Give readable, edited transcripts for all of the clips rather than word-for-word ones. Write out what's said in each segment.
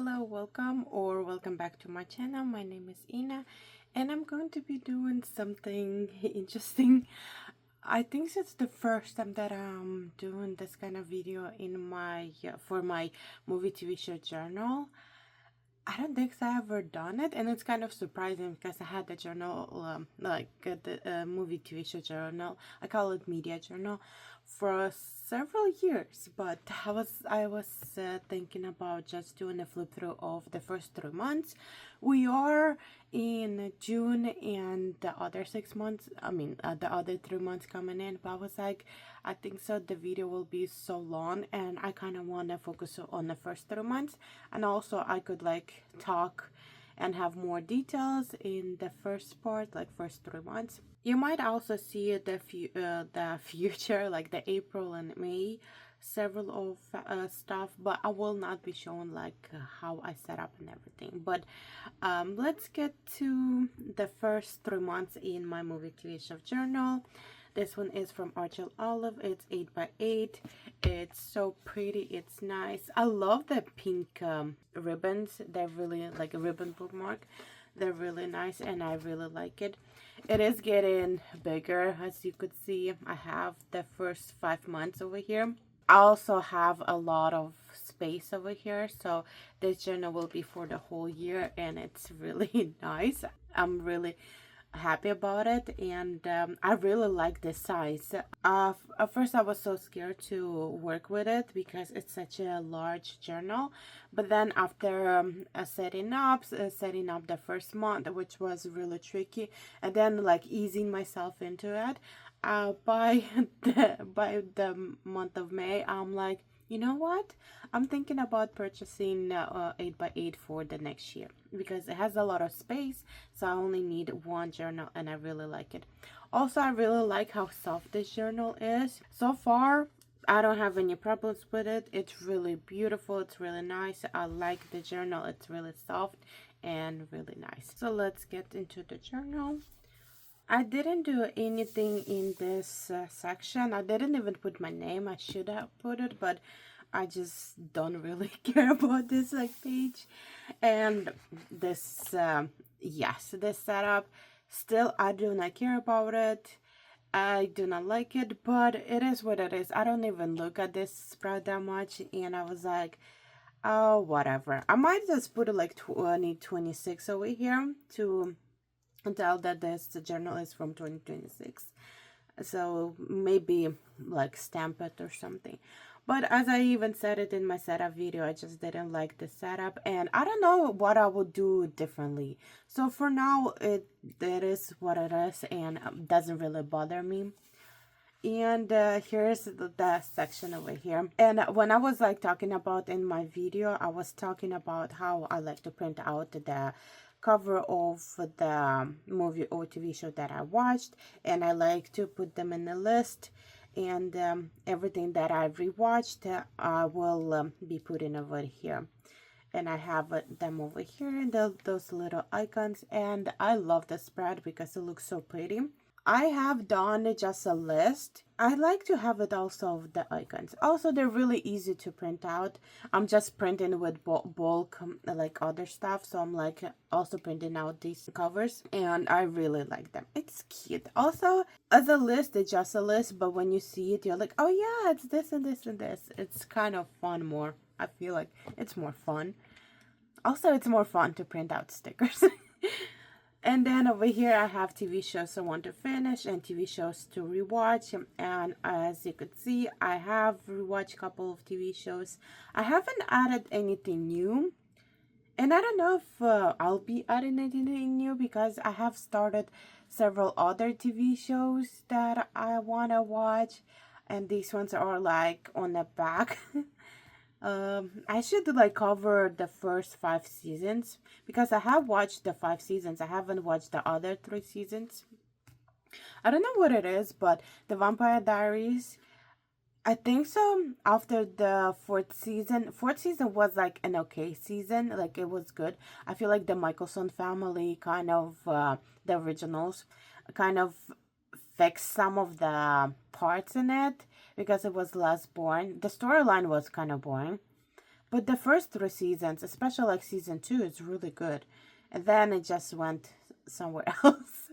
Hello, welcome back to my channel. My name is Ina and I'm going to be doing something interesting. I think it's the first time that I'm doing this kind of video in my for my movie TV show journal. I don't think I've ever done it, and it's kind of surprising because I had the journal, the movie TV show journal. I call it media journal for several years, but I was thinking about just doing a flip through of the first 3 months. We are in June, and the other 6 months. The other 3 months coming in. But I was like, I think so. The video will be so long, and I kind of want to focus on the first 3 months, and also I could like talk and have more details in the first part, like first 3 months. You might also see the future, like the April and May, several of stuff, but I will not be showing like how I set up and everything. But let's get to the first 3 months in my movie TV show journal. This one is from Archel Olive. It's 8x8. It's so pretty. It's nice. I love the pink ribbons. They're really like a ribbon bookmark. They're really nice and I really like it. It is getting bigger, as you could see. I have the first 5 months over here. I also have a lot of space over here, so this journal will be for the whole year and it's really nice. I'm really happy about it, and I really like the size. At first I was so scared to work with it because it's such a large journal, but then after setting up the first month, which was really tricky, and then like easing myself into it, by the month of May, I'm like, you know what? I'm thinking about purchasing 8x8 for the next year because it has a lot of space, so I only need one journal and I really like it. Also, I really like how soft this journal is. So far, I don't have any problems with it. It's really beautiful. It's really nice. I like the journal. It's really soft and really nice. So let's get into the journal. I didn't do anything in this section. I didn't even put my name. I should have put it, but I just don't really care about this like page. And this, yes, this setup, still I do not care about it. I do not like it, but it is what it is. I don't even look at this spread that much, and I was like, oh, whatever. I might just put it like 2026 over here to tell that this journal is from 2026, so maybe like stamp it or something. But as I even said it in my setup video, I just didn't like the setup and I don't know what I would do differently. So for now it is what it is and doesn't really bother me. And here's the section over here. And when I was like talking about in my video, I was talking about how I like to print out the cover of the movie or TV show that I watched, and I like to put them in a list, and everything that I've rewatched I will be putting over here. And I have them over here in those little icons, and I love the spread because it looks so pretty. I have done just a list. I like to have it also the icons. Also, they're really easy to print out. I'm just printing with bulk like other stuff. So I'm like also printing out these covers and I really like them. It's cute. Also, as a list, it's just a list. But when you see it, you're like, oh yeah, it's this and this and this. It's kind of fun more. I feel like it's more fun. Also, it's more fun to print out stickers. And then over here I have TV shows I want to finish and TV shows to rewatch. And as you could see, I have rewatched a couple of TV shows. I haven't added anything new. And I don't know if I'll be adding anything new because I have started several other TV shows that I want to watch. And these ones are like on the back. I should like cover the first 5 seasons because I have watched the 5 seasons. I haven't watched the other 3 seasons. I don't know what it is, but the Vampire Diaries, I think so. After the fourth season was like an okay season, like it was good. I feel like the Michelson family kind of the originals kind of fixed some of the parts in it because it was less boring. The storyline was kind of boring. But the first 3 seasons, especially like season 2, is really good. And then it just went somewhere else.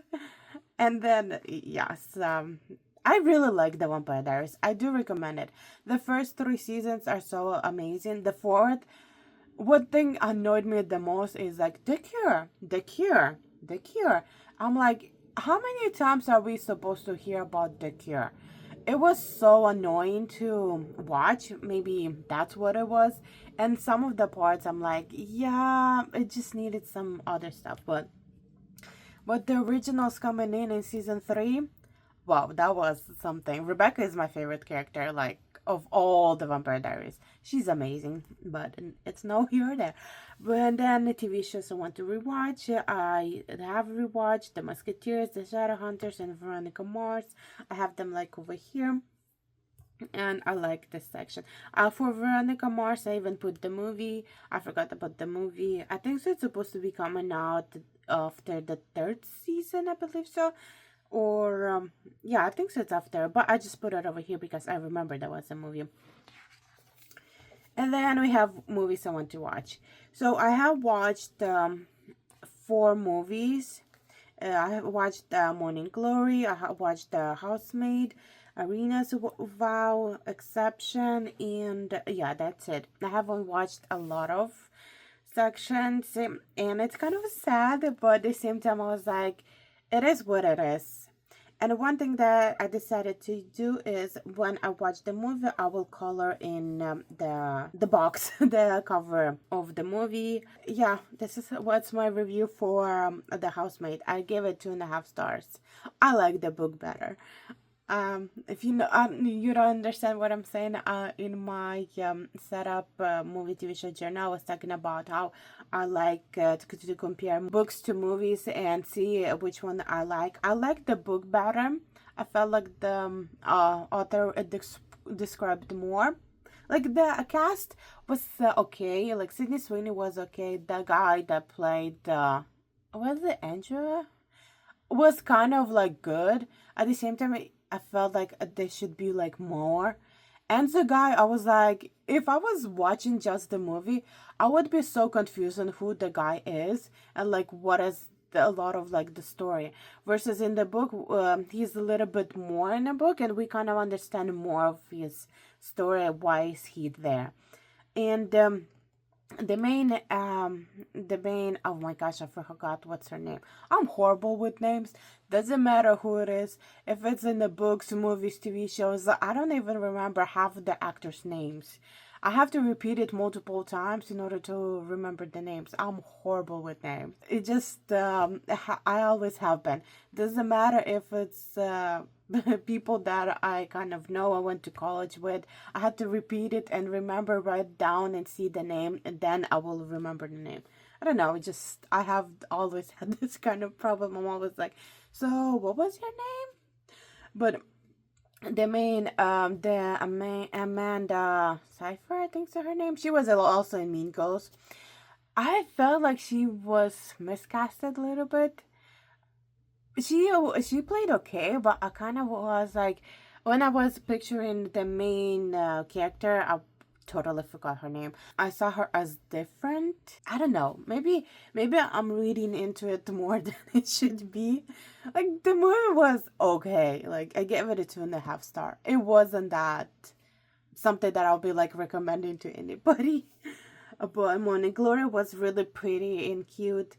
And then, yes, I really like The Vampire Diaries. I do recommend it. The first 3 seasons are so amazing. The fourth, what thing annoyed me the most is like, the cure, the cure, the cure. I'm like, how many times are we supposed to hear about the cure? It was so annoying to watch. Maybe that's what it was. And some of the parts I'm like, yeah, it just needed some other stuff. But the originals coming in season 3, wow, that was something. Rebecca is my favorite character, like, of all the Vampire Diaries. She's amazing, but it's no here or there. But then the TV shows I want to rewatch. I have rewatched The Musketeers, The Shadowhunters, and Veronica Mars. I have them like over here. And I like this section. For Veronica Mars, I even put the movie. I forgot about the movie. I think so it's supposed to be coming out after the 3rd season, I believe so. Or, yeah, I think so it's after. But I just put it over here because I remember there was a movie. And then we have movies I want to watch. So I have watched 4 movies. I have watched Morning Glory. I have watched Housemaid, Arena's Vow, Exception, and yeah, that's it. I haven't watched a lot of sections, and it's kind of sad, but at the same time, I was like, it is what it is. And one thing that I decided to do is when I watch the movie, I will color in the box, the cover of the movie. Yeah, this is what's my review for The Housemaid. I give it 2.5 stars. I like the book better. If you know, you don't understand what I'm saying. In my setup movie TV show journal, I was talking about how I like to compare books to movies and see which one I like. I like the book better. I felt like the author described more. Like the cast was okay. Like Sydney Sweeney was okay. The guy that played was it Andrew? Was kind of like good. At the same time, I felt like there should be like more. And the guy, I was like, if I was watching just the movie, I would be so confused on who the guy is and like what is a lot of like the story. Versus in the book, he's a little bit more in the book, and we kind of understand more of his story. Why is he there? And the main oh my gosh, I forgot what's her name. I'm horrible with names. Doesn't matter who it is. If it's in the books, movies, TV shows, I don't even remember half of the actors' names. I have to repeat it multiple times in order to remember the names. I'm horrible with names. It just I always have been. Doesn't matter if it's people that I kind of know, I went to college with. I had to repeat it and remember, write down and see the name, and then I will remember the name. I don't know, I have always had this kind of problem. I'm always like, so what was your name? But the main, Amanda Seyfried, I think so her name. She was also in Mean Girls. I felt like she was miscasted a little bit. She played okay, but I kind of was like, when I was picturing the main character, I totally forgot her name. I saw her as different. I don't know. Maybe I'm reading into it more than it should be. Like the movie was okay. Like I gave it a 2.5 star. It wasn't that something that I'll be like recommending to anybody. But Morning Glory was really pretty and cute.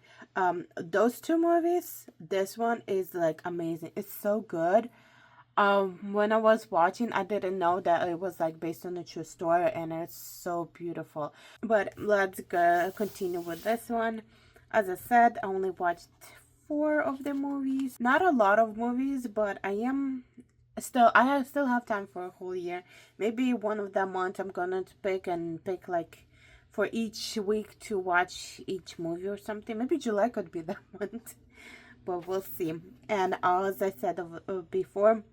Those 2 movies, this one is like amazing. It's so good. When I was watching, I didn't know that it was like based on a true story, and it's so beautiful. But let's go continue with this one. As I said, I only watched 4 of the movies. Not a lot of movies, but I still have time for a whole year. Maybe one of the months I'm gonna pick like for each week to watch each movie or something. Maybe July could be that month, but we'll see. And as I said before,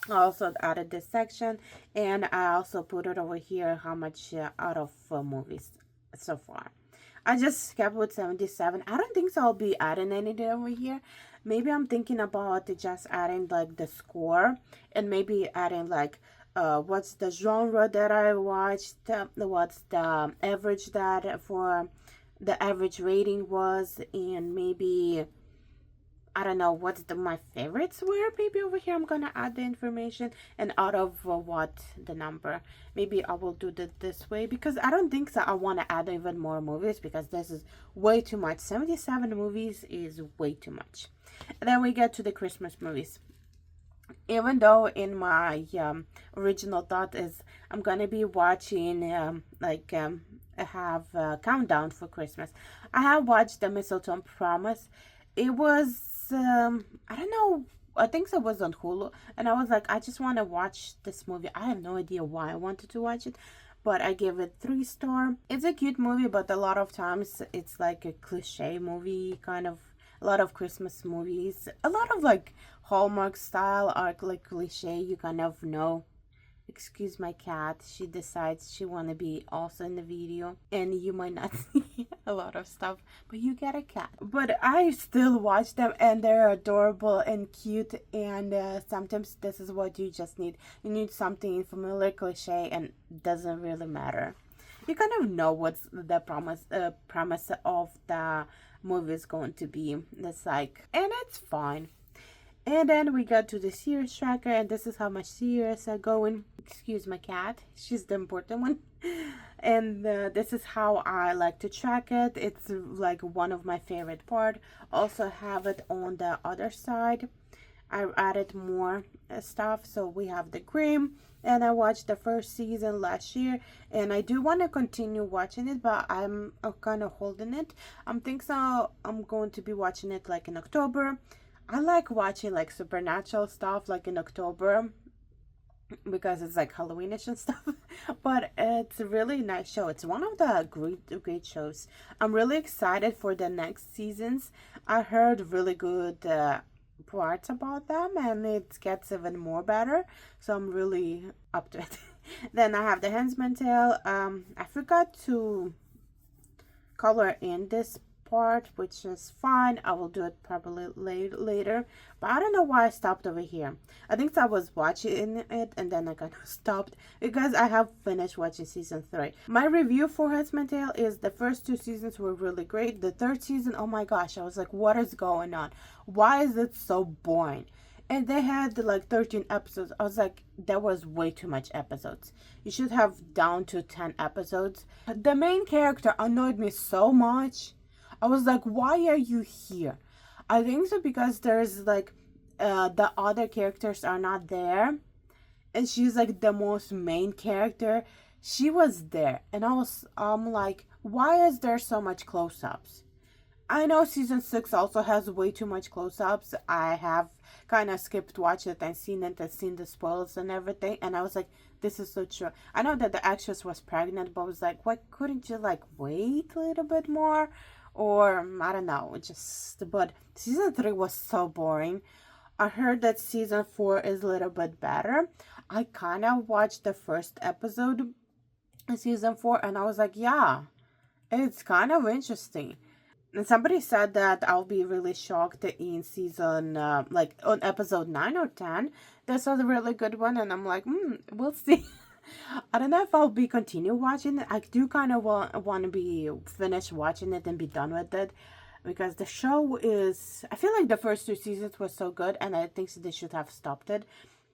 I also added this section, and I also put it over here how much out of movies so far. I just kept with 77. I don't think so I'll be adding anything over here. Maybe I'm thinking about just adding like the score, and maybe adding like what's the genre that I watched, what's the average that for the average rating was, and maybe I don't know what my favorites were. Maybe over here I'm gonna add the information, and out of what the number. Maybe I will do that this way because I don't think so. I want to add even more movies because this is way too much. 77 movies is way too much. And then we get to the Christmas movies. Even though in my original thought is I'm gonna be watching I have a countdown for Christmas. I have watched the Mistletoe Promise. It was I don't know. I think it was on Hulu, and I was like, I just want to watch this movie. I have no idea why I wanted to watch it, but I give it 3 star. It's a cute movie, but a lot of times it's like a cliche movie kind of. A lot of Christmas movies, a lot of like Hallmark style are like cliche. You kind of know. Excuse my cat. She decides she want to be also in the video, and you might not see a lot of stuff, but you get a cat. But I still watch them, and they're adorable and cute. And sometimes this is what you just need. You need something familiar, cliche, and doesn't really matter. You kind of know what's the premise of the movie is going to be. It's like, and it's fine. And then we got to the Sears tracker, and this is how much Sears are going. Excuse my cat, she's the important one. And this is how I like to track it. It's like one of my favorite part. Also have it on the other side. I added more stuff. So we have the Grimm, and I watched the first season last year, and I do want to continue watching it, but I'm kind of holding it. I'm thinking so I'm going to be watching it like in October. I like watching like supernatural stuff like in October because it's like Halloweenish and stuff. But it's a really nice show. It's one of the great shows. I'm really excited for the next seasons. I heard really good parts about them, and it gets even more better. So I'm really up to it. Then I have the Handmaid's Tale. I forgot to color in this part, which is fine. I will do it probably later, but I don't know why I stopped over here. I think I was watching it and then I kind of stopped because I have finished watching season 3. My review for Handmaid's Tale is the first 2 seasons were really great. The 3rd season, oh my gosh, I was like, what is going on? Why is it so boring? And they had like 13 episodes. I was like, that was way too much episodes. You should have down to 10 episodes. The main character annoyed me so much. I was like, why are you here? I think so because there's like the other characters are not there, and she's like the most main character. She was there, and I'm like, why is there so much close-ups? I know season 6 also has way too much close-ups. I have kind of skipped watch it and seen it and seen the spoils and everything, and I was like, this is so true. I know that the actress was pregnant, but I was like, why couldn't you like wait a little bit more? Or I don't know, but season 3 was so boring. I heard that season 4 is a little bit better. I kind of watched the first episode in season 4, and I was like, yeah, it's kind of interesting. And somebody said that I'll be really shocked in season, like on episode 9 or 10. This was a really good one, and I'm like, we'll see. I don't know if I'll be continue watching it. I do kind of want to be finished watching it and be done with it, because the show is, I feel like the first 2 seasons were so good, and I think they should have stopped it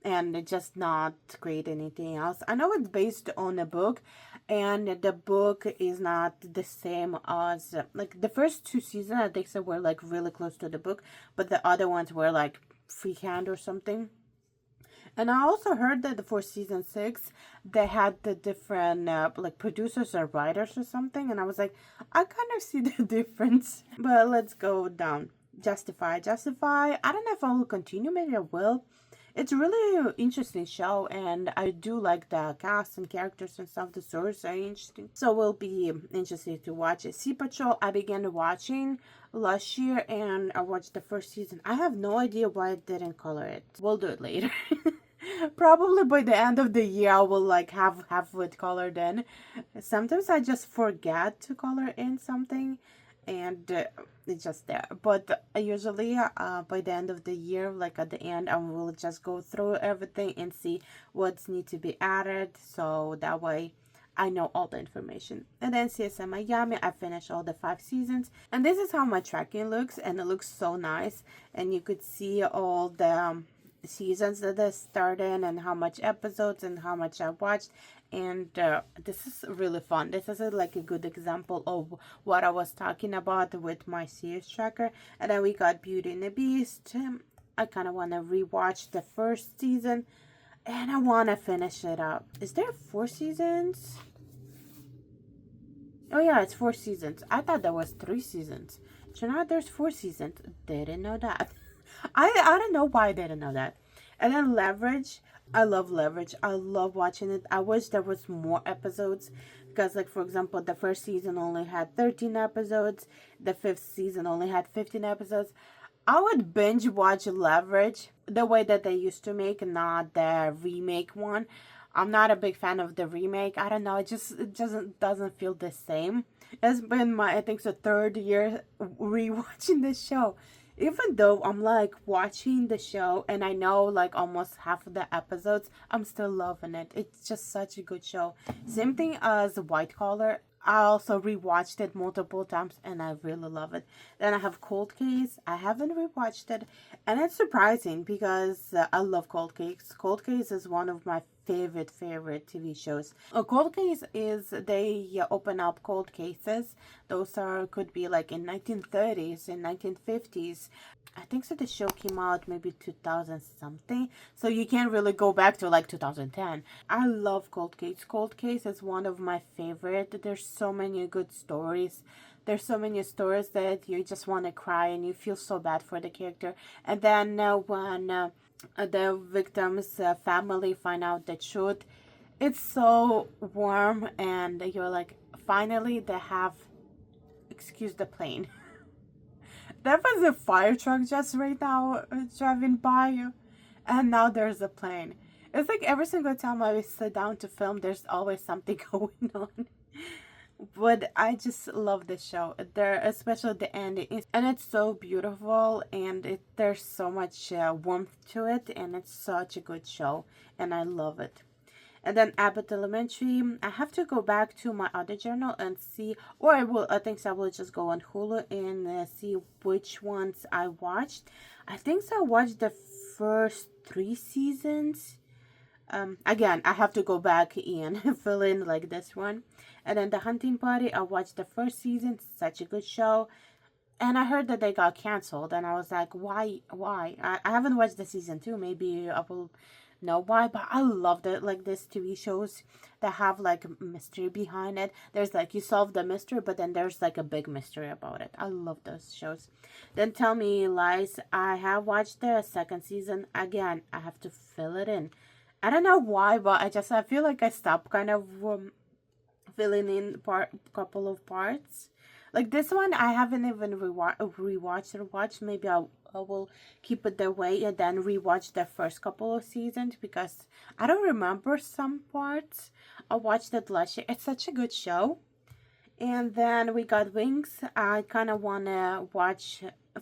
and just not create anything else. I know it's based on a book, and the book is not the same as like the first 2 seasons. I think they were like really close to the book, but the other ones were like freehand or something. And I also heard that for season 6, they had the different like producers or writers or something. And I was like, I kind of see the difference. But let's go down. Justify. I don't know if I will continue. Maybe I will. It's really an interesting show, and I do like the cast and characters and stuff. The stories are interesting, so it will be interesting to watch it. Sea Patrol, I began watching last year, and I watched the first season. I have no idea why I didn't color it. We'll do it later. Probably by the end of the year, I will like have it colored in. Sometimes I just forget to color in something, and it's just there. But usually by the end of the year, like at the end, I will just go through everything and see what's need to be added, so that way I know all the information. And then CSM Miami, I finished all the 5 seasons, and this is how my tracking looks, and it looks so nice. And you could see all the seasons that I started and how much episodes and how much I watched. And this is really fun. This is like a good example of what I was talking about with my series tracker. And then we got Beauty and the Beast. I kind of want to rewatch the first season, and I want to finish it up. Is there 4 seasons? Oh yeah, it's 4 seasons. I thought there was 3 seasons. So now there's 4 seasons. Didn't know that. I don't know why I didn't know that. And then Leverage. I love Leverage. I love watching it. I wish there was more episodes, because like for example, the first season only had 13 episodes. The 5th season only had 15 episodes. I would binge watch Leverage the way that they used to make, not the remake one. I'm not a big fan of the remake. I don't know. It doesn't feel the same. It's been my, I think, so 3rd year rewatching the show. Even though I'm like watching the show and I know like almost half of the episodes, I'm still loving it. It's just such a good show. Same thing as White Collar. I also rewatched it multiple times and I really love it. Then I have Cold Case. I haven't rewatched it, and it's surprising because I love Cold Case. Cold Case is one of my favorite TV shows. A cold case is they open up cold cases. Those are could be like in 1930s and 1950s. I think so the show came out maybe 2000 something. So you can't really go back to like 2010. I love Cold Case. Cold Case is one of my favorite. There's so many good stories. There's so many stories that you just want to cry and you feel so bad for the character. And then when the victim's family find out the truth, it's so warm, and you're like, finally they have, excuse the plane. There was a fire truck just right now driving by, and now there's a plane. It's like every single time I sit down to film, there's always something going on. But I just love the show. There, especially the ending, and it's so beautiful, and there's so much warmth to it, and it's such a good show, and I love it. And then Abbott Elementary, I have to go back to my other journal and see, or I think so I will just go on Hulu and see which ones I watched. I think so I watched the first 3 seasons. Again, I have to go back and fill in like this one. And then The Hunting Party, I watched the first season. Such a good show. And I heard that they got canceled, and I was like, why? I haven't watched the season 2. Maybe I will know why, but I loved it. Like this TV shows that have like mystery behind it. There's like you solve the mystery, but then there's like a big mystery about it. I love those shows. Then Tell Me Lies, I have watched the 2nd season. Again, I have to fill it in. I don't know why, but I feel like I stopped kind of filling in couple of parts. Like this one, I haven't even rewatched or watched. Maybe I will keep it that way and then rewatch the first couple of seasons, because I don't remember some parts. I watched it last year. It's such a good show. And then we got Wings. I kind of want to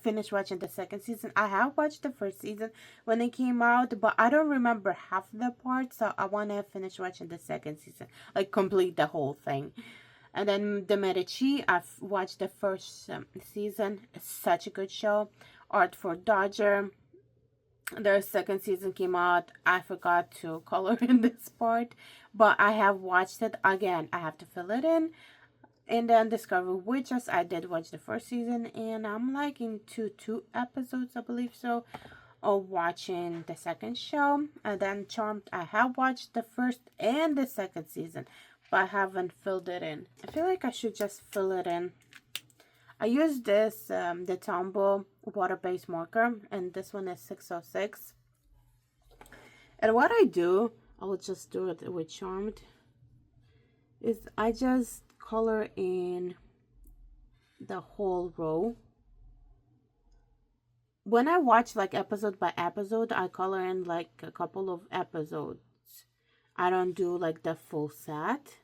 finish watching the 2nd season. I have watched the first season when it came out, but I don't remember half the parts, so I want to finish watching the 2nd season, like complete the whole thing. And then The Medici, I've watched the first season. It's such a good show. Art for Dodger. Their 2nd season came out. I forgot to color in this part, but I have watched it again. I have to fill it in. And then Discover Witches, I did watch the first season, and I'm like into 2 episodes, I believe so, of watching the second show. And then Charmed, I have watched the first and the 2nd season, but I haven't filled it in. I feel like I should just fill it in. I use this, the Tombow water-based marker, and this one is 606. And what I do, I will just do it with Charmed, is I just color in the whole row. When I watch like episode by episode, I color in like a couple of episodes. I don't do like the full set.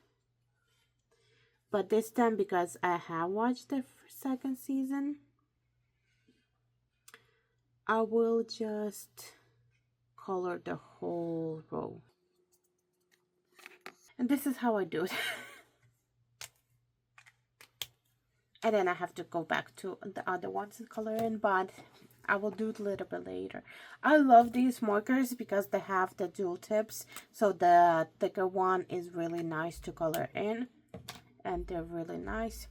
But this time, because I have watched the second season, I will just color the whole row. And this is how I do it. And then I have to go back to the other ones and color in, but I will do it a little bit later. I love these markers because they have the dual tips, so the thicker one is really nice to color in, and they're really nice.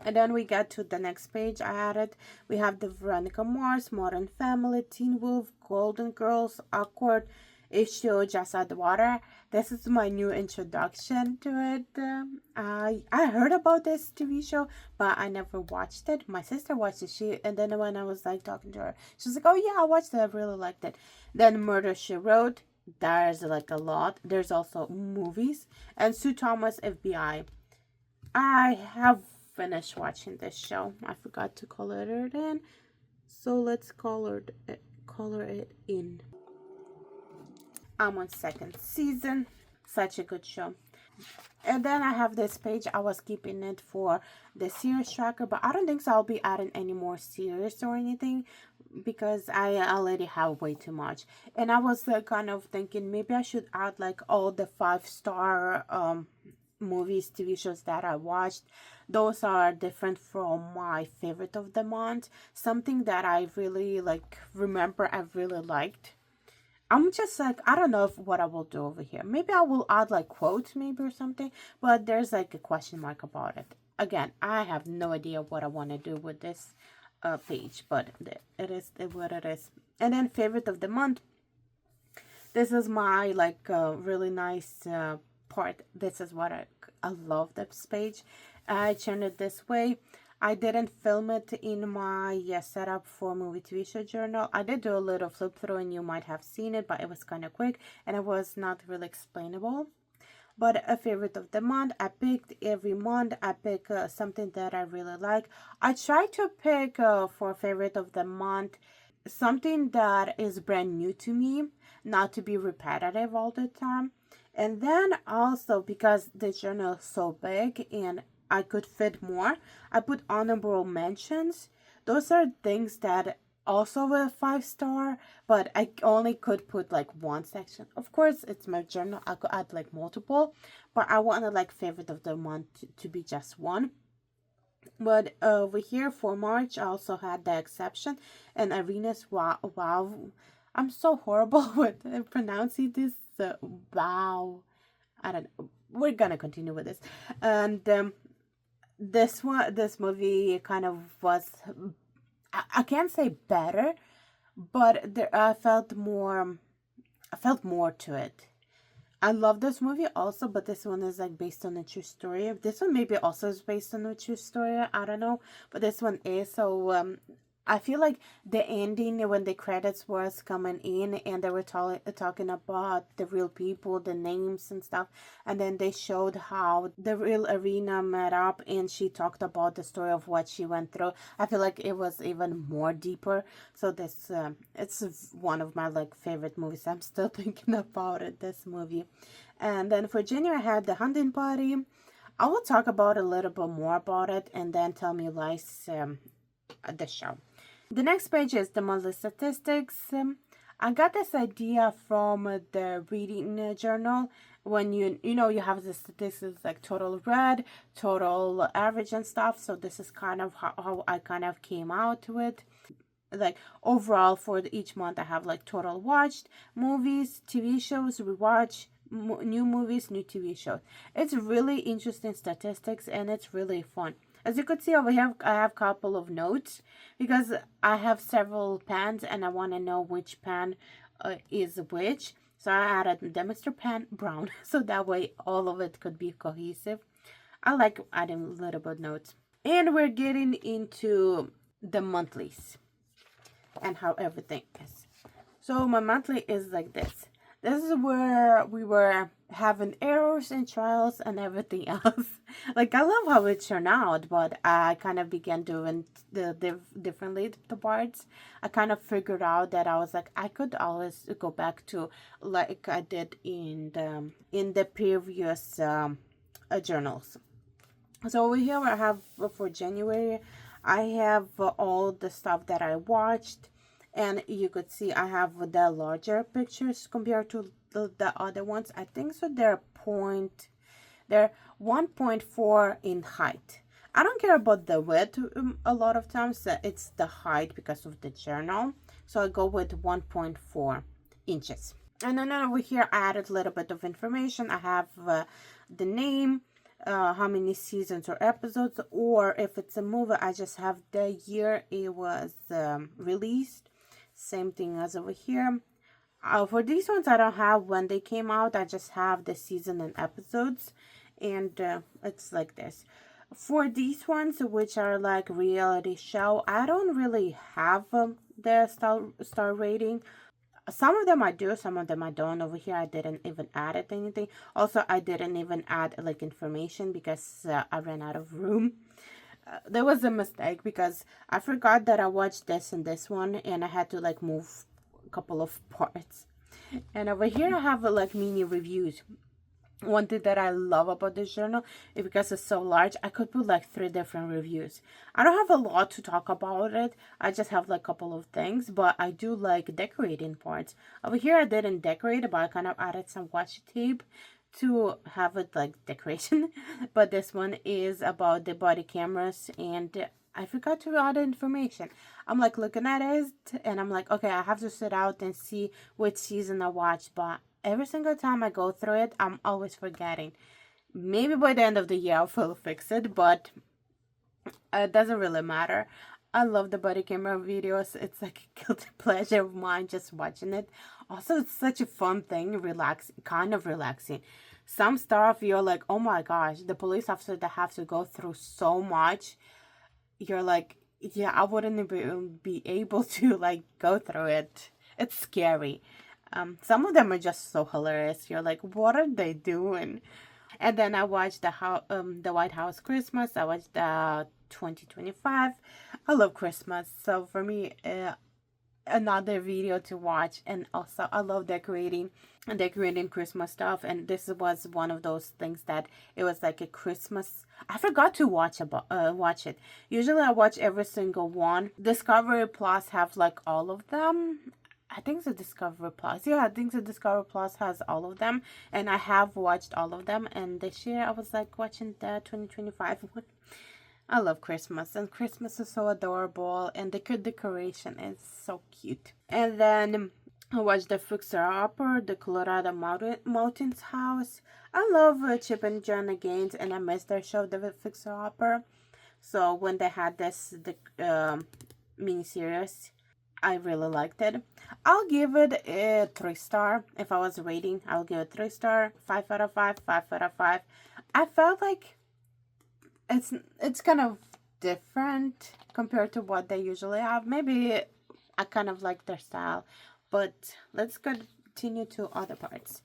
And then we get to the next page I added. We have the Veronica Mars, Modern Family, Teen Wolf, Golden Girls, Awkward, issue Just Add Water. This is my new introduction to it. I heard about this TV show, but I never watched it. My sister watched it. And then when I was like talking to her, she was like, "Oh yeah, I watched it. I really liked it." Then Murder She Wrote. There's like a lot. There's also movies and Sue Thomas FBI. I have finished watching this show. I forgot to color it in, so let's color it in. I'm on second season. Such a good show. And then I have this page. I was keeping it for the series tracker, but I don't think so I'll be adding any more series or anything because I already have way too much. And I was kind of thinking maybe I should add like all the 5-star movies, TV shows that I watched. Those are different from my favorite of the month. Something that I really like remember I really liked. I'm just like, I don't know what I will do over here. Maybe I will add like quotes maybe or something, but there's like a question mark about it. Again, I have no idea what I want to do with this page, but it is what it is. And then favorite of the month. This is my like really nice part. This is what I love this page. I turned it this way. I didn't film it in my setup for movie TV show journal. I did do a little flip through and you might have seen it, but it was kind of quick and it was not really explainable. But a favorite of the month, I picked every month. I pick something that I really like. I try to pick for favorite of the month something that is brand new to me, not to be repetitive all the time. And then also because the journal is so big and I could fit more, I put honorable mentions. Those are things that also a 5-star, but I only could put like one section. Of course, it's my journal. I could add like multiple, but I wanted like favorite of the month to be just one. But over here for March, I also had the exception and Arena's wow. I'm so horrible with pronouncing this. Wow. I don't know. We're gonna continue with this. And this movie kind of was, I can't say better, but there I felt more to it. I love this movie also, but this one is like based on a true story. This one maybe also is based on a true story. I don't know, but this one is. So I feel like the ending when the credits was coming in and they were talking about the real people, the names and stuff, and then they showed how the real Arena met up and she talked about the story of what she went through. I feel like it was even more deeper. So this it's one of my like favorite movies. I'm still thinking about it, this movie. And then for January I had The Hunting Party. I will talk about a little bit more about it and then tell me lies the show. The next page is the monthly statistics. I got this idea from the reading journal. When you you have the statistics like total read, total average and stuff. So this is kind of how I kind of came out with. Like overall for each month I have like total watched, movies, TV shows, rewatch, new movies, new TV shows. It's really interesting statistics and it's really fun. As you could see over here, I have a couple of notes because I have several pans and I want to know which pan is which. So I added the Mr. Pan brown so that way all of it could be cohesive. I like adding a little bit notes. And we're getting into the monthlies and how everything is. So my monthly is like this. This is where we were having errors and trials and everything else. Like, I love how it turned out, but I kind of began doing differently the parts. I kind of figured out that I was like, I could always go back to like I did in the previous journals. So over here I have for January, I have all the stuff that I watched, and you could see I have the larger pictures compared to the other ones. I think so they're 1.4 in height. I don't care about the width a lot of times. It's the height because of the journal. So I go with 1.4 inches. And then over here, I added a little bit of information. I have the name, how many seasons or episodes, or if it's a movie, I just have the year it was released. Same thing as over here. For these ones, I don't have when they came out. I just have the season and episodes, and it's like this. For these ones, which are like reality show, I don't really have the star rating. Some of them I do, some of them I don't. Over here, I didn't even add it anything. Also, I didn't even add like information because I ran out of room. There was a mistake because I forgot that I watched this and this one, and I had to like move a couple of parts. And over here, I have like mini reviews. One thing that I love about this journal is because it's so large, I could put like 3 different reviews. I don't have a lot to talk about it. I just have like a couple of things, but I do like decorating parts. Over here, I didn't decorate, but I kind of added some washi tape to have it like decoration. But this one is about the body cameras, and I forgot to add information. I'm like looking at it, and I'm like, okay, I have to sit out and see which season I watched, but every single time I go through it, I'm always forgetting. Maybe by the end of the year I'll fix it, but it doesn't really matter. I love the body camera videos. It's like a guilty pleasure of mine just watching it. Also, it's such a fun thing, kind of relaxing. Some stuff you're like, oh my gosh, the police officer that have to go through so much. You're like, yeah, I wouldn't even be able to like go through it. It's scary. Some of them are just so hilarious. You're like, what are they doing? And then I watched the White House Christmas. I watched the 2025. I love Christmas, so for me, another video to watch. And also, I love decorating Christmas stuff. And this was one of those things that it was like a Christmas. I forgot to watch it. Usually, I watch every single one. Discovery Plus have like all of them. I think the Discovery Plus. Yeah, I think the Discovery Plus has all of them. And I have watched all of them. And this year I was like watching the 2025 one. I love Christmas. And Christmas is so adorable. And the decoration is so cute. And then I watched the Fixer Upper, the Colorado Mountains House. I love Chip and Joanna Gaines. And I missed their show, the Fixer Upper. So when they had the miniseries, I really liked it. I'll give it a 3-star. If I was rating, I'll give it 3-star, 5 out of 5, 5 out of 5. I felt like it's kind of different compared to what they usually have. Maybe I kind of like their style, but let's continue to other parts.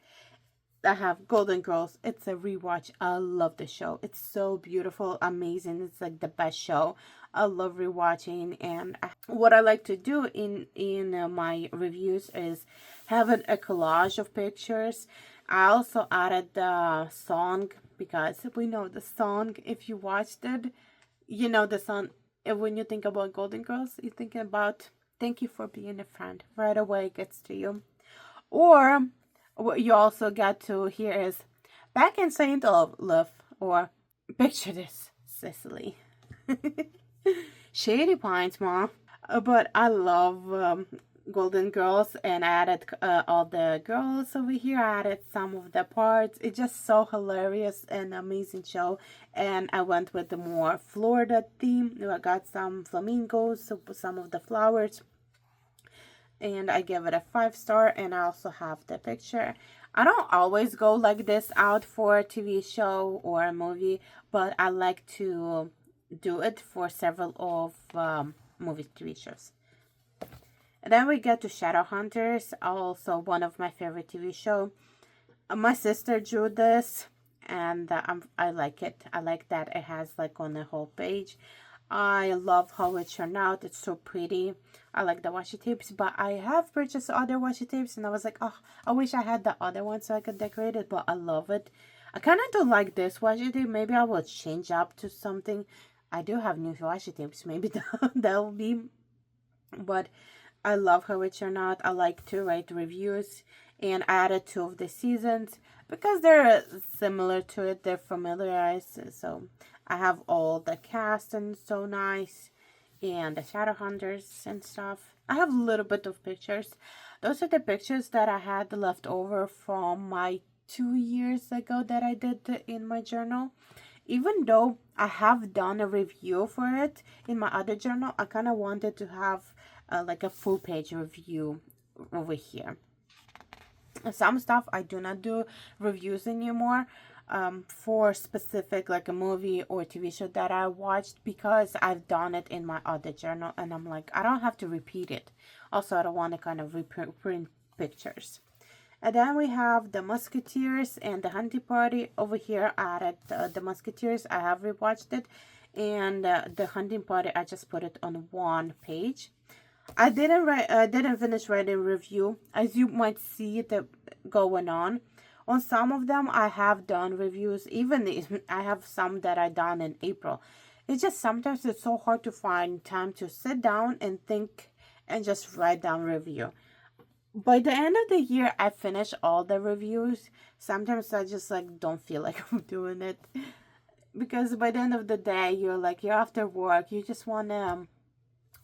I have Golden Girls. It's a rewatch. I love the show. It's so beautiful, amazing. It's like the best show. I love rewatching, and what I like to do in my reviews is having a collage of pictures. I also added the song because we know the song. If you watched it, you know the song. And when you think about Golden Girls, you're thinking about "Thank You for Being a Friend." Right away, it gets to you. Or what you also get to hear is "Back in St. Olaf" or "Picture This, Sicily." Shady Pines, Mom. But I love Golden Girls, and I added all the girls over here. I added some of the parts. It's just so hilarious and amazing show. And I went with the more Florida theme. I got some flamingos, some of the flowers. And I give it a 5-star, and I also have the picture. I don't always go like this out for a TV show or a movie, but I like to do it for several of movie TV shows. And then we get to Shadowhunters, also one of my favorite TV show. My sister drew this, and I like it. I like that it has like on the whole page. I love how it turned out. It's so pretty. I like the washi tapes, but I have purchased other washi tapes, and I was like, oh, I wish I had the other one so I could decorate it, but I love it. I kind of don't like this washi tape. Maybe I will change up to something. I do have new washi tapes. Maybe that'll be. But I love how it turned out. I like to write reviews, and I added 2 of the seasons because they're similar to it. They're familiarized. So I have all the cast and so nice, and the shadow hunters and stuff. I have a little bit of pictures. Those are the pictures that I had left over from my 2 years ago that I did in my journal. Even though I have done a review for it in my other journal, I kind of wanted to have like a full page review over here. Some stuff I do not do reviews anymore for specific like a movie or TV show that I watched, because I've done it in my other journal and I'm like, I don't have to repeat it. Also, I don't want to kind of reprint pictures. And then we have the Musketeers and the Hunting Party. Over here I added the Musketeers. I have rewatched it. And the Hunting Party, I just put it on one page. I didn't finish writing a review. As you might see it going on. On some of them, I have done reviews. Even I have some that I done in April. It's just sometimes it's so hard to find time to sit down and think and just write down review. By the end of the year, I finish all the reviews. Sometimes I just like don't feel like I'm doing it, because by the end of the day, you're after work. You just want to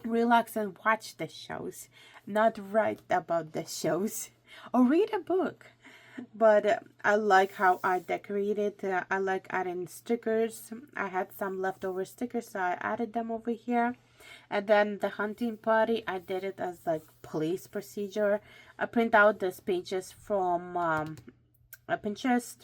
relax and watch the shows, not write about the shows or read a book. But I like how I decorated. I like adding stickers. I had some leftover stickers, so I added them over here. And then the Hunting Party, I did it as like police procedure. I print out these pages from Pinterest,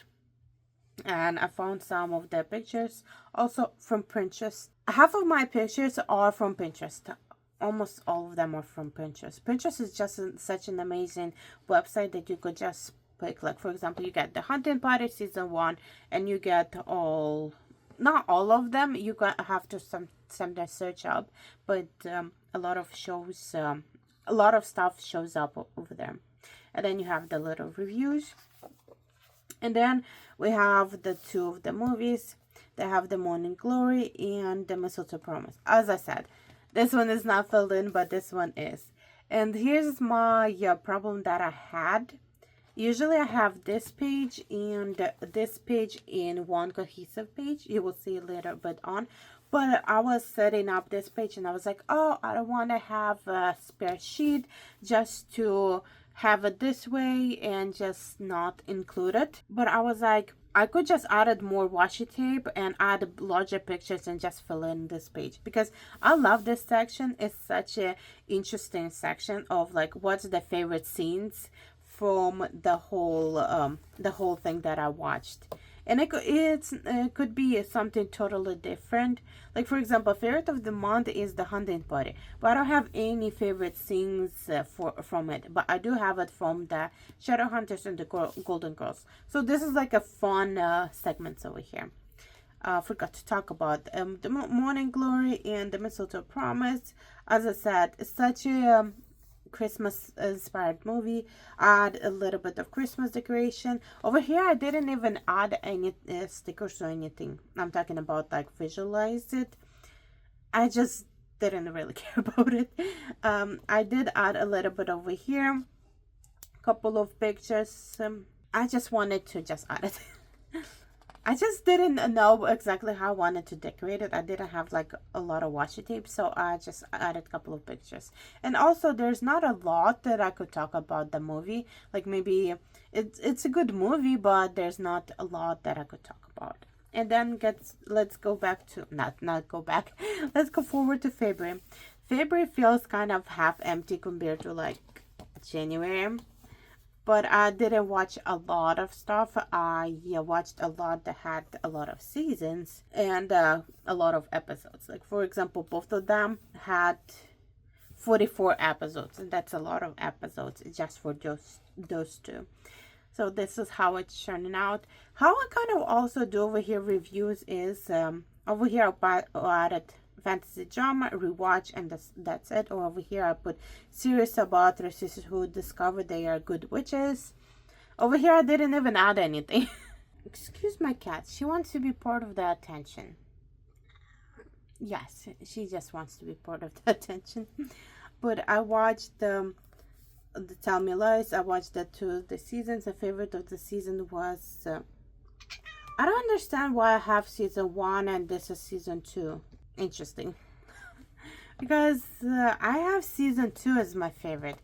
and I found some of the pictures also from Pinterest. Half of my pictures are from Pinterest. Almost all of them are from Pinterest. Pinterest is just such an amazing website that you could just pick. Like, for example, you get the Hunting Party season 1, and you get not all of them. You have to sometimes search up, but a lot of shows, a lot of stuff shows up over there. And then you have the little reviews, and then we have the 2 of the movies. They have the Morning Glory and the Mistletoe Promise. As I said, this one is not filled in, but this one is. And here's my problem that I had. Usually I have this page and this page in one cohesive page. You will see a little bit on. But I was setting up this page and I was like, oh, I don't want to have a spare sheet just to have it this way and just not include it. But I was like, I could just add more washi tape and add larger pictures and just fill in this page, because I love this section. It's such a interesting section of like what's the favorite scenes from the whole thing that I watched. And it could be something totally different. Like, for example, favorite of the month is the Hunting Party, but I don't have any favorite scenes from it. But I do have it from the Shadow Hunters and the Golden Girls. So this is like a fun segments over here. Forgot to talk about the Morning Glory and the Mistletoe Promise. As I said, it's such a Christmas inspired movie. Add a little bit of Christmas decoration over here. I didn't even add any stickers or anything. I'm talking about like visualize it. I just didn't really care about it. I did add a little bit over here, couple of pictures. I just wanted to just add it. I just didn't know exactly how I wanted to decorate it. I didn't have like a lot of washi tape, so I just added a couple of pictures. And also, there's not a lot that I could talk about the movie. Like, maybe it's a good movie, but there's not a lot that I could talk about. And then let's go back to not go back. Let's go forward to February. February feels kind of half empty compared to like January. But I didn't watch a lot of stuff. I watched a lot that had a lot of seasons and a lot of episodes. Like, for example, both of them had 44 episodes. And that's a lot of episodes just for those 2. So this is how it's turning out. How I kind of also do over here reviews is over here I added fantasy drama, rewatch, and that's it. Or over here I put series about 3 sisters who discover they are good witches. Over here I didn't even add anything. Excuse my cat. She wants to be part of the attention. Yes, she just wants to be part of the attention. But I watched the Tell Me Lies. I watched that two the seasons. The favorite of the season was I don't understand why I have season 1 and this is season 2. Interesting. Because I have season 2 as my favorite.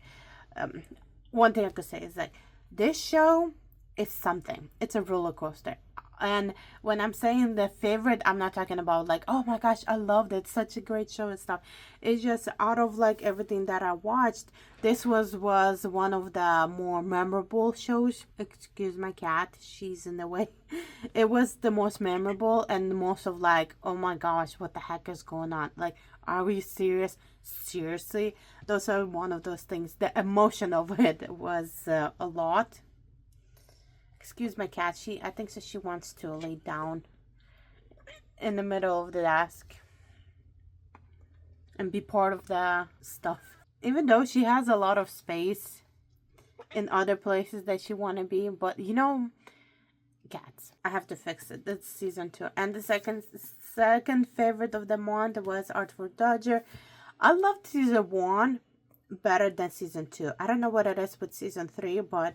One thing I could say is like this show is something. It's a roller coaster. And when I'm saying the favorite, I'm not talking about like, oh my gosh, I loved it, such a great show and stuff. It's just out of like everything that I watched, this was one of the more memorable shows. Excuse my cat, she's in the way. It was the most memorable and the most of like, oh my gosh, what the heck is going on? Like, are we serious? Seriously? Those are one of those things. The emotion of it was a lot. Excuse my cat. I think so she wants to lay down in the middle of the desk and be part of the stuff. Even though she has a lot of space in other places that she want to be, but you know, cats. I have to fix it. That's season 2. And the second favorite of the month was Artful Dodger. I loved season 1 better than season 2. I don't know what it is with season 2, but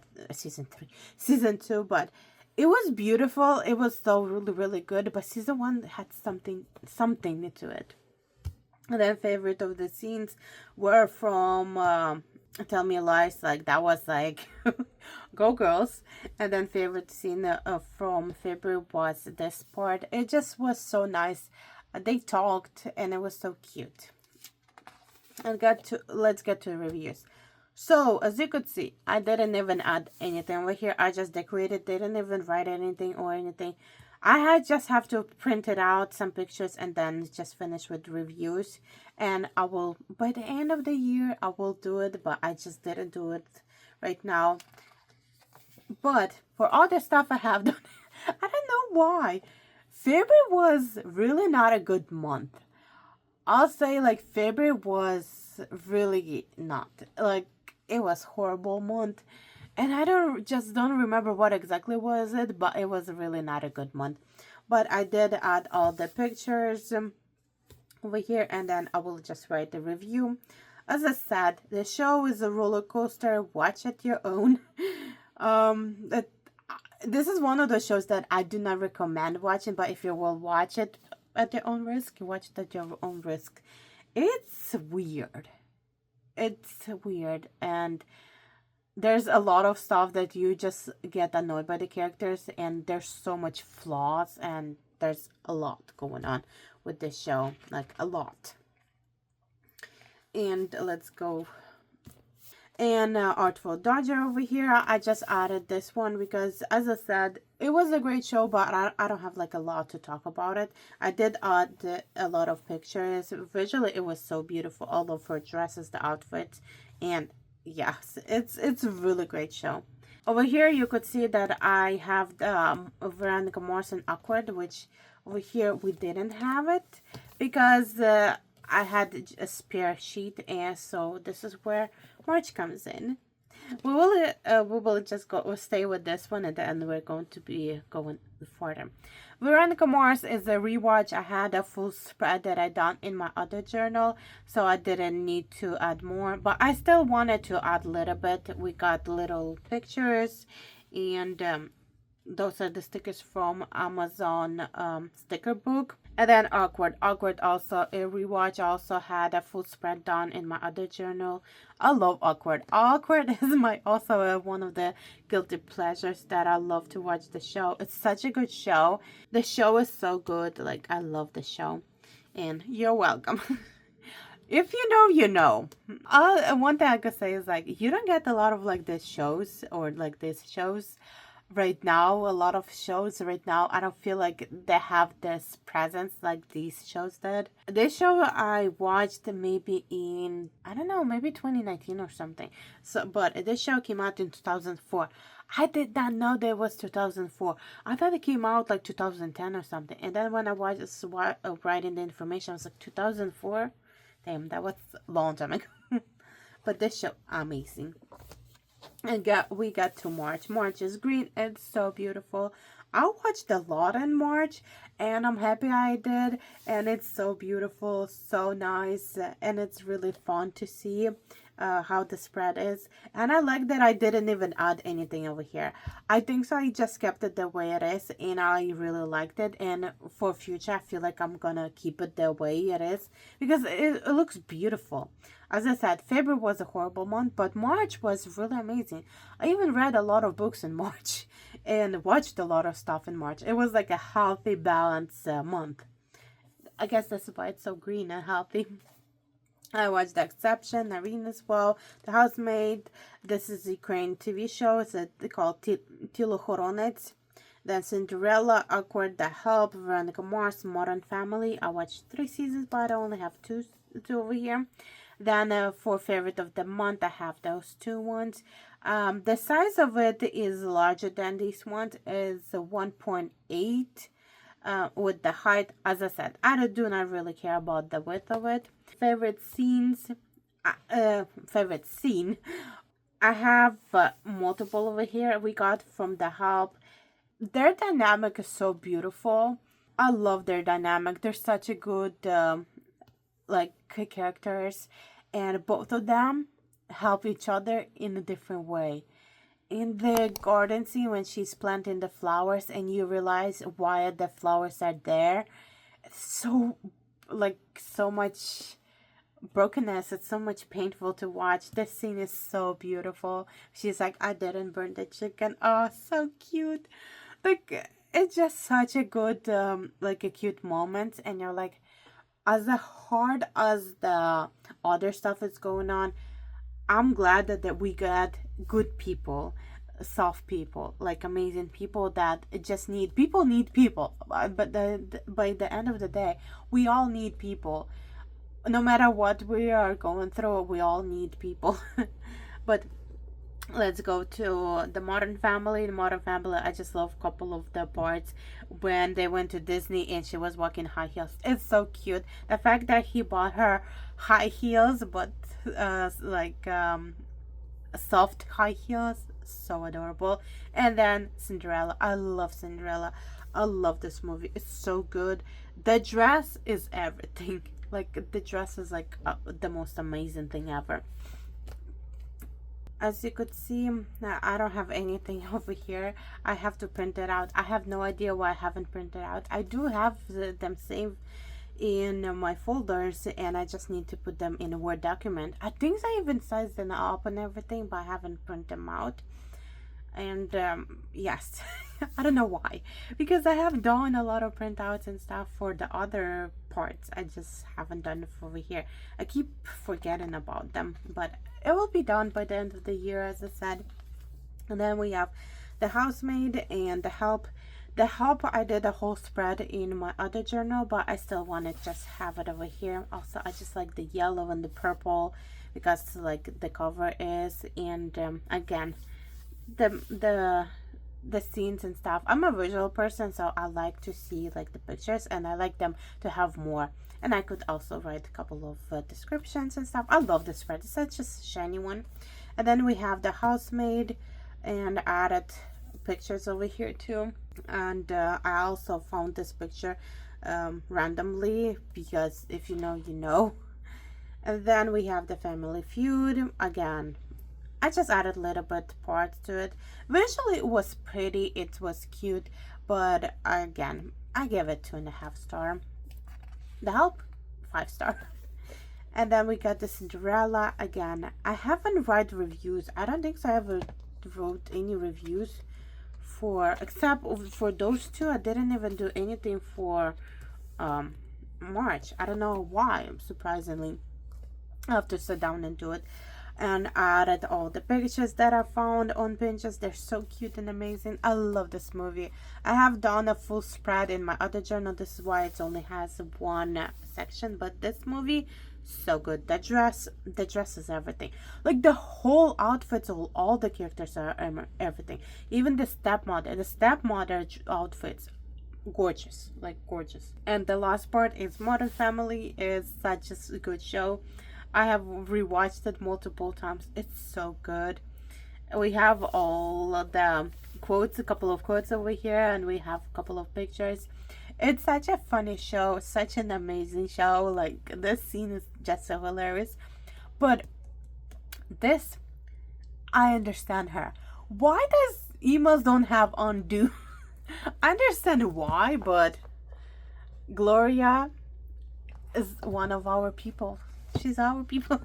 it was beautiful. It was so really good, but season 1 had something to it. And then favorite of the scenes were from Tell Me Lies. Like that was like go girls. And then favorite scene from February was this part. It just was so nice. They talked and it was so cute. And let's get to reviews. So as you could see, I didn't even add anything over here. I just decorated, didn't even write anything or anything. I just have to print it out, some pictures, and then just finish with reviews. And I will, by the end of the year, I will do it, but I just didn't do it right now. But for all the stuff I have done, I don't know why. February was really not a good month. I'll say like February was really not, like it was horrible month, and I don't remember what exactly was it, but it was really not a good month. But I did add all the pictures over here, and then I will just write the review. As I said, the show is a roller coaster. Watch at your own. This is one of those shows that I do not recommend watching, but if you will watch it at your own risk, you watch it at your own risk. It's weird. It's weird, and there's a lot of stuff that you just get annoyed by the characters, and there's so much flaws, and there's a lot going on with this show, like a lot. And let's go. And Artful Dodger over here, I just added this one because, as I said, it was a great show, but I don't have like a lot to talk about it. I did add a lot of pictures. Visually, it was so beautiful. All of her dresses, the outfits, and yes, it's a really great show. Over here, you could see that I have the Veronica Mars and Awkward, which over here we didn't have it because I had a spare sheet, and so this is where March comes in. We will just stay with this one, and then we're going to be going further. Veronica Mars is a rewatch. I had a full spread that I done in my other journal, so I didn't need to add more, but I still wanted to add a little bit. We got little pictures, and those are the stickers from Amazon sticker book. And then Awkward also a rewatch. I also had a full spread done in my other journal. I love Awkward. Awkward is also one of the guilty pleasures that I love to watch the show. It's such a good show. The show is so good. Like, I love the show. And you're welcome. If you know, you know. One thing I could say is like, you don't get a lot of like these shows or like these shows right now. A lot of shows right now, I don't feel like they have this presence like these shows did. This show I watched maybe in, I don't know, maybe 2019 or something. So, but this show came out in 2004. I did not know that it was 2004. I thought it came out like 2010 or something. And then when I was writing the information, I was like, 2004? Damn, that was a long time ago. But this show, amazing. And we got to March. March is green. It's so beautiful. I watched a lot in March, and I'm happy I did. And it's so beautiful, so nice, and it's really fun to see how the spread is. And I like that I didn't even add anything over here. I think so I just kept it the way it is, and I really liked it. And for future, I feel like I'm gonna keep it the way it is because it looks beautiful. As I said, February was a horrible month, but March was really amazing. I even read a lot of books in March and watched a lot of stuff in March. It was like a healthy, balanced month. I guess that's why it's so green and healthy. I watched The Exception, Irene as well, The Housemaid. This is a Ukraine TV show. It's called Tilo Horonets. Then Cinderella, Awkward, The Help, Veronica Mars, Modern Family. I watched 3 seasons, but I only have two over here. Then for favorite of the month, I have those 2 ones. The size of it is larger than these ones. It's 1.8 with the height. As I said, I do not really care about the width of it. Favorite scenes, favorite scene. I have multiple over here. We got from The Help. Their dynamic is so beautiful. I love their dynamic. They're such a good like characters, and both of them help each other in a different way. In the garden scene when she's planting the flowers and you realize why the flowers are there, it's so like so much brokenness. It's so much painful to watch. This scene is so beautiful. She's like, I didn't burn the chicken. Oh, so cute. Like, it's just such a good like a cute moment, and you're like, as hard as the other stuff is going on, I'm glad that we got good people, soft people, like amazing people that just need people. But by the end of the day, we all need people. No matter what we are going through, we all need people. But let's go to the Modern Family. The Modern Family, I just love a couple of the parts when they went to Disney and she was walking high heels. It's so cute. The fact that he bought her high heels, but soft high heels, so adorable. And then Cinderella. I love Cinderella. I love this movie. It's so good. The dress is everything. Like, the dress is like the most amazing thing ever. As you could see, I don't have anything over here. I have to print it out. I have no idea why I haven't printed out. I do have them saved in my folders, and I just need to put them in a Word document. I think I even sized them up and everything, but I haven't printed them out. And yes, I don't know why, because I have done a lot of printouts and stuff for the other parts. I just haven't done it over here. I keep forgetting about them, but it will be done by the end of the year, as I said. And then we have The Housemaid and The Help. The Help, I did a whole spread in my other journal, but I still want to just have it over here. Also, I just like the yellow and the purple because like the cover is. And again, the scenes and stuff. I'm a visual person, so I like to see like the pictures, and I like them to have more. And I could also write a couple of descriptions and stuff. I love this spread. It's such a shiny one. And then we have The Housemaid, and added pictures over here too. And I also found this picture randomly, because if you know, you know. And then we have The Family Feud. Again, I just added a little bit parts to it. Visually, it was pretty, it was cute, but again, I gave it 2.5 stars. The Help, 5 stars. And then we got the Cinderella. Again, I haven't read reviews. I don't think so I ever wrote any reviews for, except for those 2. I didn't even do anything for March. I don't know why, surprisingly. I have to sit down and do it. And I added all the pictures that I found on Pinterest. They're so cute and amazing. I love this movie. I have done a full spread in my other journal. This is why it only has 1 section. But this movie, so good. The dress is everything. Like, the whole outfits, all the characters are everything. Even the stepmother outfits, gorgeous, like gorgeous. And the last part is Modern Family. Is such a good show. I have rewatched it multiple times. It's so good. we have all of the quotes, a couple of quotes over here, and we have a couple of pictures. It's such a funny show, such an amazing show. Like, this scene is just so hilarious. But this, I understand her. Why does emails don't have undo? I understand why, but Gloria is one of our people. She's our people.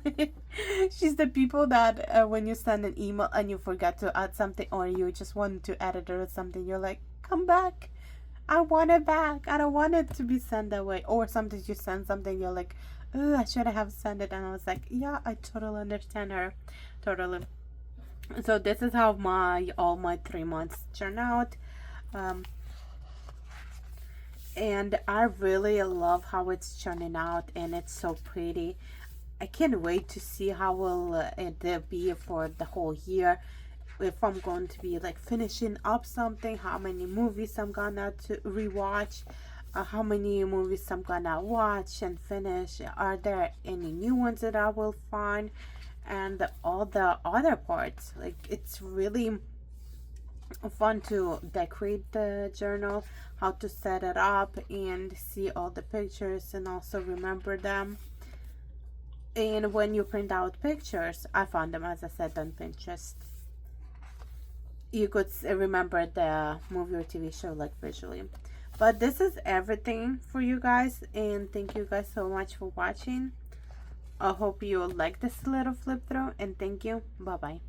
She's the people that when you send an email and you forget to add something, or you just want to edit it or something, you're like, come back. I want it back. I don't want it to be sent that way. Or sometimes you send something, you're like, oh, I should have sent it. And I was like, yeah, I totally understand her. Totally. So this is how all my 3 months turn out. And I really love how it's turning out, and it's so pretty. I can't wait to see how will it be for the whole year. If I'm going to be like finishing up something, how many movies I'm gonna to rewatch, how many movies I'm gonna watch and finish. Are there any new ones that I will find, and all the other parts. Like, it's really fun to decorate the journal, how to set it up and see all the pictures and also remember them. And when you print out pictures, I found them, as I said, on Pinterest. You could remember the movie or TV show like visually. But this is everything for you guys, and thank you guys so much for watching. I hope you like this little flip through, and thank you. Bye bye.